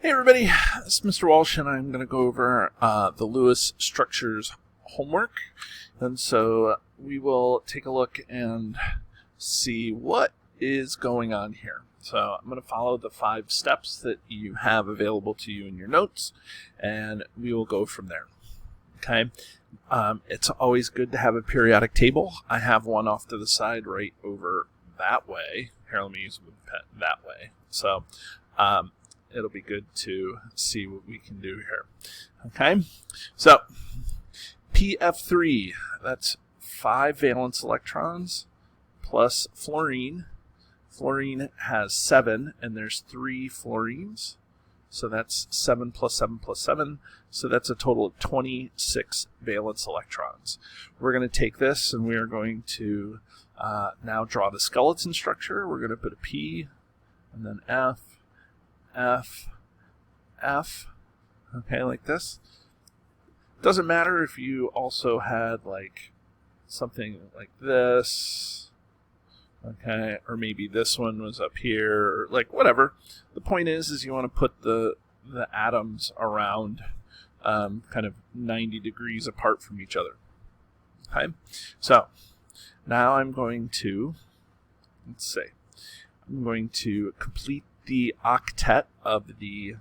Hey everybody, this is Mr. Walsh, and I'm going to go over the Lewis structures homework. And so we will take a look and see what is going on here. So I'm going to follow the 5 steps that you have available to you in your notes, and we will go from there. Okay, it's always good to have a periodic table. I have one off to the side right over that way. Here, let me use the pen that way. So it'll be good to see what we can do here. Okay, so PF3, that's 5 valence electrons plus fluorine. Fluorine has 7, and there's 3 fluorines. So that's 7 plus 7 plus 7. So that's a total of 26 valence electrons. We're going to take this, and we are going to now draw the skeleton structure. We're going to put a P, and then F, F, F, okay, like this. Doesn't matter if you also had like something like this, okay, or maybe this one was up here, or like whatever. The point is you want to put the atoms around kind of 90 degrees apart from each other. Okay, so now I'm going to, I'm going to complete the octet of the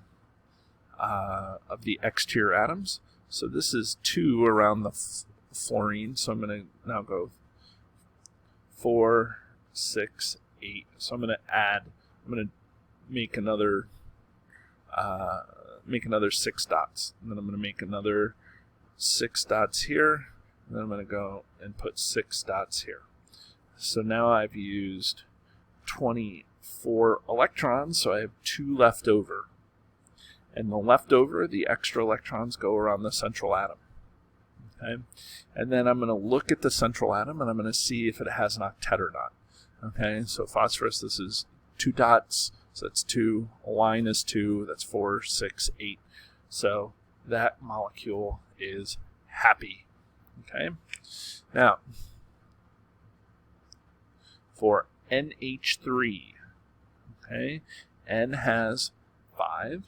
exterior atoms. So this is 2 around the fluorine. So I'm going to now go 4, 6, 8. So I'm going to add. I'm going to make another 6 dots, and then I'm going to make another 6 dots here, and then I'm going to go and put 6 dots here. So now I've used 24 electrons, so I have 2 left over. And the leftover, the extra electrons, go around the central atom. Okay? And then I'm going to look at the central atom, and I'm going to see if it has an octet or not. Okay, so phosphorus, this is 2 dots, so that's 2. A line is 2, that's 4, 6, 8. So that molecule is happy. Okay, now for NH3, okay, N has 5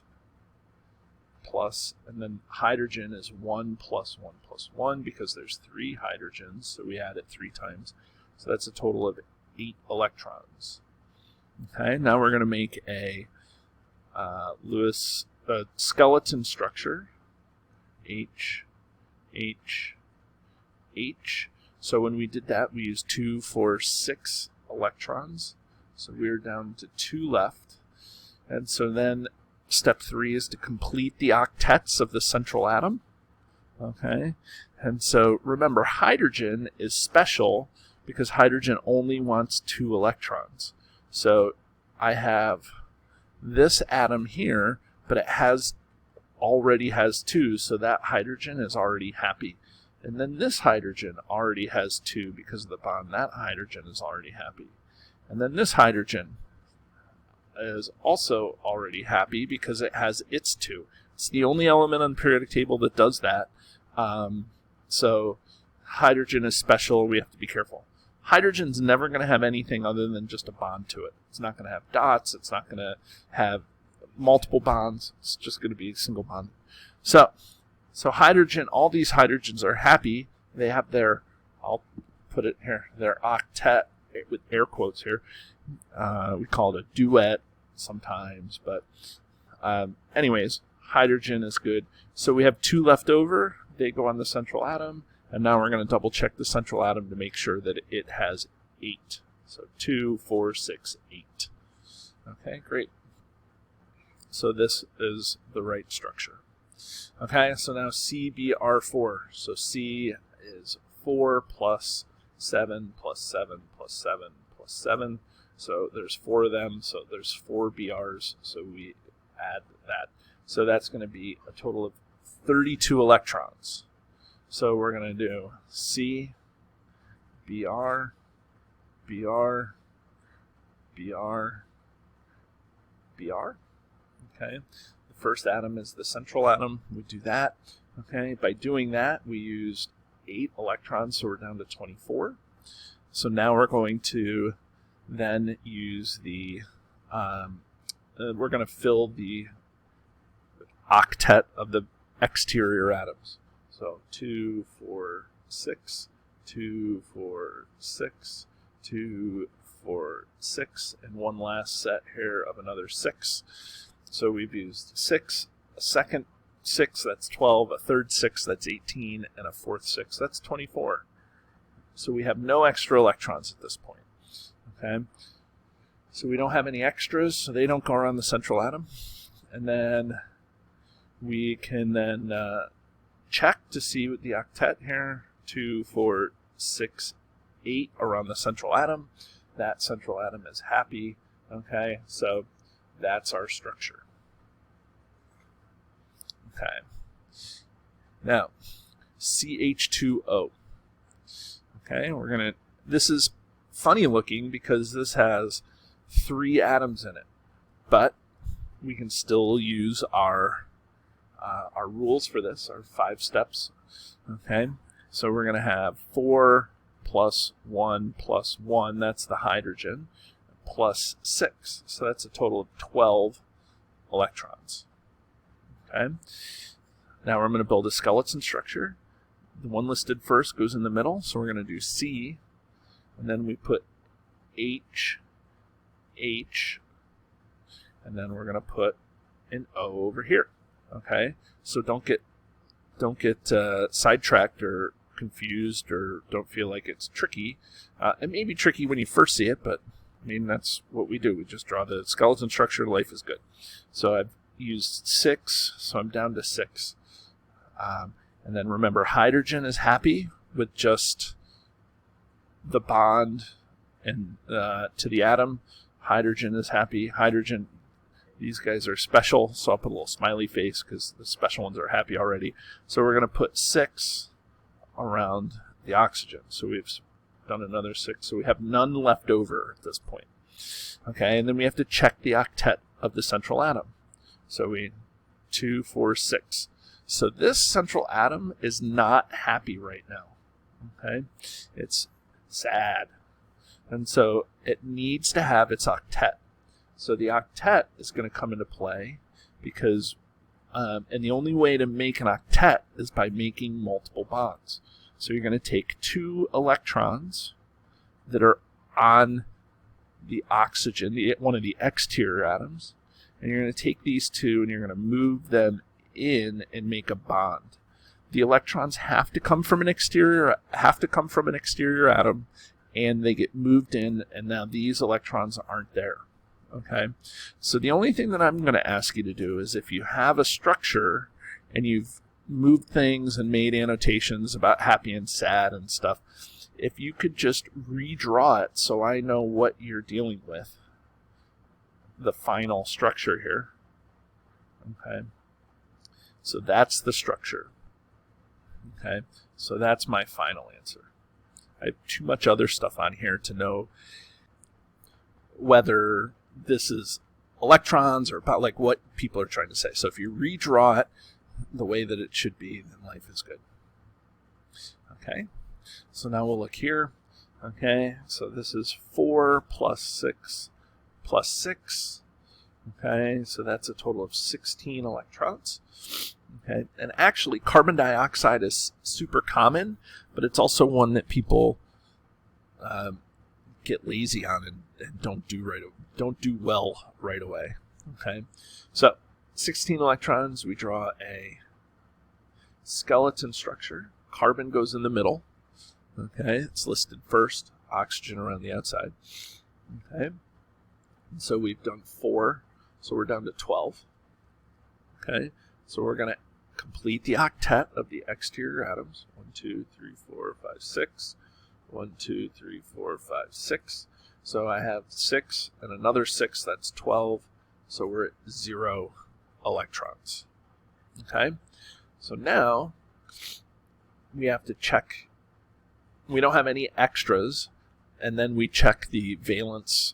plus, and then hydrogen is 1 plus 1 plus 1 because there's 3 hydrogens, so we add it 3 times. So that's a total of 8 electrons. Okay, now we're going to make a Lewis skeleton structure. H, H, H. So when we did that, we used 2, 4, 6 electrons. So we're down to 2 left. And so then step 3 is to complete the octets of the central atom. Okay, and so remember, hydrogen is special because hydrogen only wants 2 electrons. So I have this atom here, but it already has 2, so that hydrogen is already happy. And then this hydrogen already has 2 because of the bond. That hydrogen is already happy. And then this hydrogen is also already happy because it has its 2. It's the only element on the periodic table that does that. So hydrogen is special. We have to be careful. Hydrogen's never going to have anything other than just a bond to it. It's not going to have dots. It's not going to have multiple bonds. It's just going to be a single bond. So hydrogen, all these hydrogens are happy. They have their, I'll put it here, their octet with air quotes here. We call it a duet sometimes, but anyways, hydrogen is good. So we have 2 left over. They go on the central atom, and now we're going to double check the central atom to make sure that it has 8. So 2, 4, 6, 8. Okay, great. So this is the right structure. Okay, so now CBr4. So C is 4 plus 7 plus 7 plus 7 plus 7. So there's 4 of them, so there's 4 BRs, so we add that. So that's going to be a total of 32 electrons. So we're going to do C, BR, BR, BR, BR. Okay, the first atom is the central atom. We do that. Okay, by doing that, we used 8 electrons, so we're down to 24. So now we're going to then use the, we're going to fill the octet of the exterior atoms. So 2, 4, 6, 2, 4, 6, 2, 4, 6, and one last set here of another 6. So we've used 6, a second 6, that's 12, a third 6, that's 18, and a fourth 6, that's 24. So we have no extra electrons at this point. Okay, so we don't have any extras, so they don't go around the central atom. And then we can then check to see what the octet here, 2, 4, 6, 8 around the central atom. That central atom is happy. Okay, so that's our structure. Okay, now CH2O. Okay, this is funny looking because this has 3 atoms in it, but we can still use our rules for this, our 5 steps. Okay, so we're going to have 4 plus 1 plus 1, that's the hydrogen, plus 6, so that's a total of 12 electrons. Okay, now we're going to build a skeleton structure. The one listed first goes in the middle, so we're going to do C, and then we put H, and then we're going to put an O over here. Okay, so don't get sidetracked or confused, or don't feel like it's tricky. It may be tricky when you first see it, but I mean that's what we do. We just draw the skeleton structure. Life is good. So I've used 6, so I'm down to 6. And then remember, hydrogen is happy with just the bond and to the atom. Hydrogen is happy. Hydrogen, these guys are special, so I'll put a little smiley face because the special ones are happy already. So we're going to put 6 around the oxygen. So we've done another 6, so we have none left over at this point. Okay, and then we have to check the octet of the central atom. So we 2, 4, 6. So this central atom is not happy right now. Okay, it's sad, and so it needs to have its octet. So the octet is going to come into play because, and the only way to make an octet is by making multiple bonds. So you're going to take 2 electrons that are on the oxygen, one of the exterior atoms, and you're going to take these 2 and you're going to move them in and make a bond. The electrons have to come from an exterior atom, and they get moved in, and now these electrons aren't there. Okay, so the only thing that I'm going to ask you to do is, if you have a structure and you've moved things and made annotations about happy and sad and stuff, if you could just redraw it so I know what you're dealing with, the final structure here. Okay, so that's the structure. Okay, so that's my final answer. I have too much other stuff on here to know whether this is electrons or about like what people are trying to say. So if you redraw it the way that it should be, then life is good. Okay, so now we'll look here. Okay, so this is 4 plus 6 plus 6. Okay, so that's a total of 16 electrons. Okay, and actually carbon dioxide is super common, but it's also one that people get lazy on and don't do well right away. Okay, so 16 electrons, we draw a skeleton structure. Carbon goes in the middle. Okay, it's listed first, oxygen around the outside. Okay, and so we've done 4, so we're down to 12. Okay, so we're going to complete the octet of the exterior atoms. 1, 2, 3, 4, 5, 6. 1, 2, 3, 4, 5, 6. So I have 6 and another 6, that's 12. So we're at 0 electrons. Okay, so now we have to check. We don't have any extras, and then we check the valence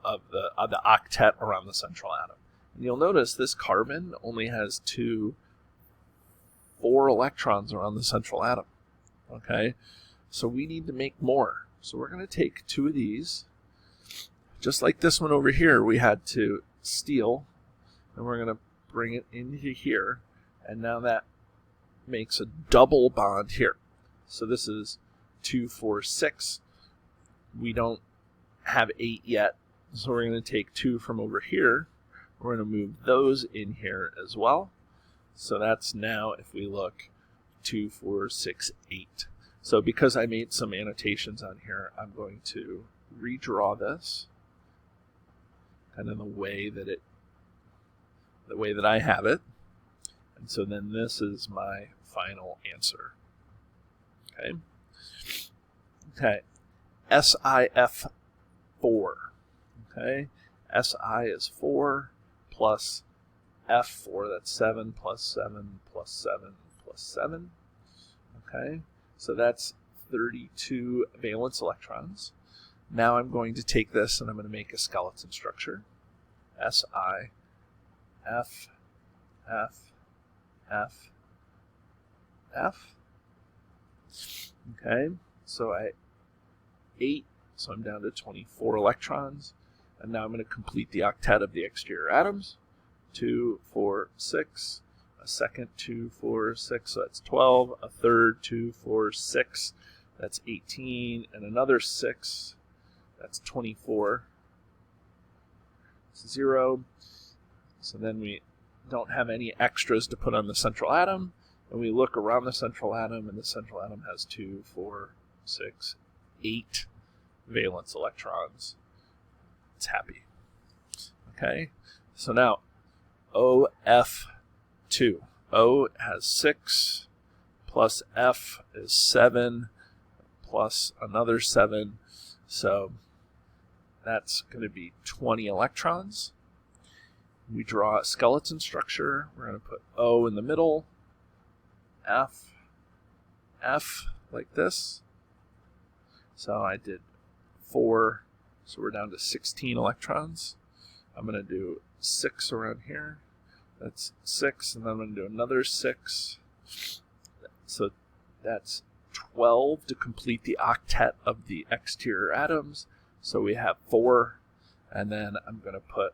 of the octet around the central atom. And you'll notice this carbon only has 4 electrons around the central atom. Okay, so we need to make more. So we're going to take 2 of these, just like this one over here we had to steal, and we're going to bring it into here, and now that makes a double bond here. So this is 2, 4, 6. We don't have 8 yet, so we're going to take 2 from over here. We're going to move those in here as well. So that's now, if we look, 2, 4, 6, 8. So because I made some annotations on here, I'm going to redraw this kind of the way that I have it. And so then this is my final answer. Okay. Okay. SIF 4. Okay. SI is 4 plus F4, that's 7 plus 7 plus 7 plus 7. Okay. So that's 32 valence electrons. Now I'm going to take this and I'm going to make a skeleton structure. SI, F, F, F, F. Okay, so 8, so I'm down to 24 electrons. And now I'm going to complete the octet of the exterior atoms. 2, 4, 6. A second, 2, 4, 6, so that's 12. A third, 2, 4, 6, that's 18. And another 6, that's 24. 0. So then we don't have any extras to put on the central atom. And we look around the central atom, and the central atom has 2, 4, 6, 8 valence electrons. It's happy. Okay, so now OF2. O has 6, plus F is 7, plus another 7. So that's going to be 20 electrons. We draw a skeleton structure. We're going to put O in the middle, F, F, like this. So I did 4, so we're down to 16 electrons. I'm going to do 6 around here. That's 6, and then I'm going to do another 6. So that's 12 to complete the octet of the exterior atoms. So we have 4, and then I'm going to put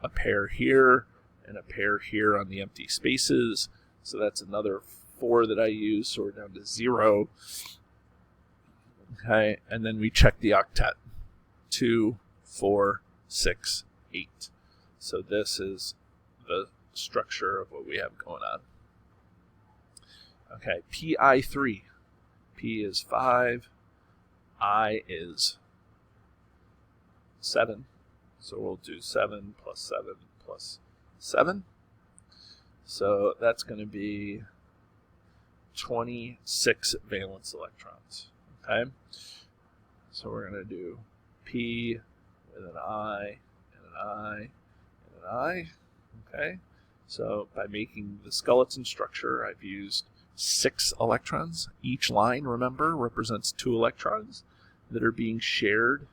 a pair here and a pair here on the empty spaces. So that's another 4 that I use, so we're down to 0. Okay, and then we check the octet. 2, 4, 6, 8. So this is the structure of what we have going on. Okay, PI3. P is 5. I is 7. So we'll do 7 plus 7 plus 7. So that's going to be 26 valence electrons. Okay? So we're going to do P with an I and an I and an I. Okay? So by making the skeleton structure, I've used 6 electrons. Each line, remember, represents 2 electrons that are being shared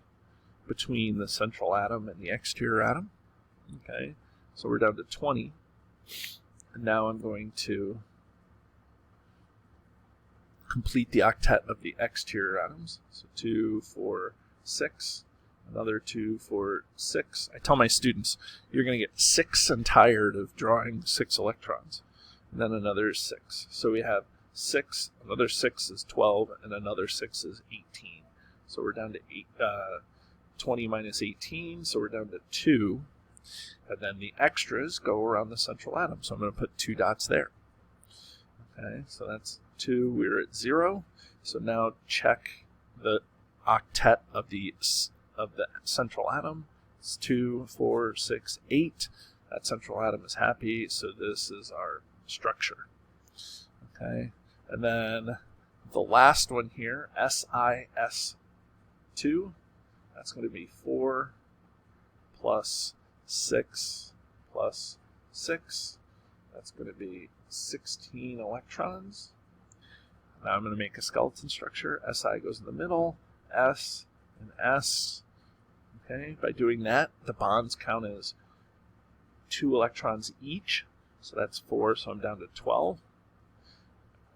between the central atom and the exterior atom. Okay, so we're down to 20. And now I'm going to complete the octet of the exterior atoms. So 2, 4, 6. Another 2, 4, 6. I tell my students, you're going to get 6 and tired of drawing 6 electrons. And then another 6. So we have 6, another 6 is 12, and another 6 is 18. So we're down to 20 minus 18, so we're down to 2. And then the extras go around the central atom. So I'm going to put 2 dots there. Okay, so that's 2. We're at 0. So now check the octet of the central atom. It's 2, 4, 6, 8. That central atom is happy, so this is our structure. Okay, and then the last one here, SIS2, that's going to be 4 plus 6 plus 6. That's going to be 16 electrons. Now I'm going to make a skeleton structure. SI goes in the middle, S and S. Okay, by doing that, the bonds count as 2 electrons each. So that's 4, so I'm down to 12.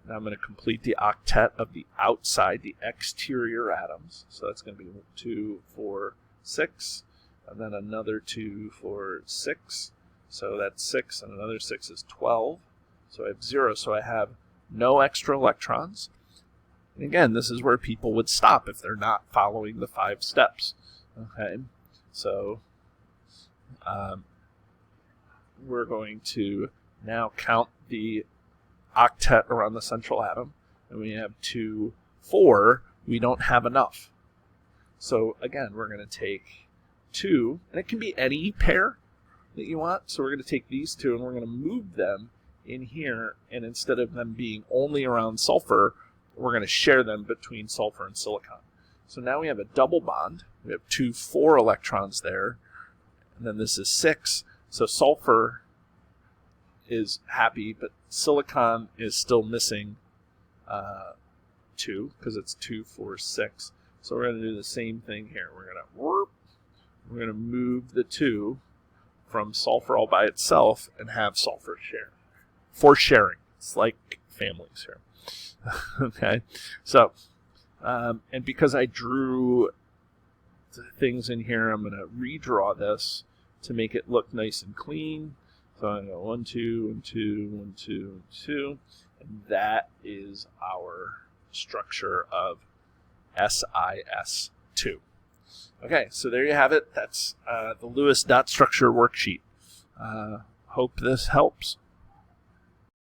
Now I'm going to complete the octet of the outside, the exterior atoms. So that's going to be 2, 4, 6. And then another 2, 4, 6. So that's 6, and another 6 is 12. So I have 0, so I have no extra electrons. And again, this is where people would stop if they're not following the 5 steps. Okay, so we're going to now count the octet around the central atom, and we have 2, 4. We don't have enough. So again, we're going to take 2, and it can be any pair that you want. So we're going to take these 2, and we're going to move them in here, and instead of them being only around sulfur, we're going to share them between sulfur and silicon. So now we have a double bond. We have 2 4 electrons there, and then this is 6. So sulfur is happy, but silicon is still missing 2 because it's 2 4 6. So we're going to do the same thing here. We're going to move the 2 from sulfur all by itself and have sulfur share for sharing. It's like families here. Okay, so and because I drew the things in here, I'm going to redraw this to make it look nice and clean. So I'm going to go 1 2 1 2 1 2 1 2, and that is our structure of SiS2. Okay, so there you have it. That's the Lewis dot structure worksheet. Hope this helps.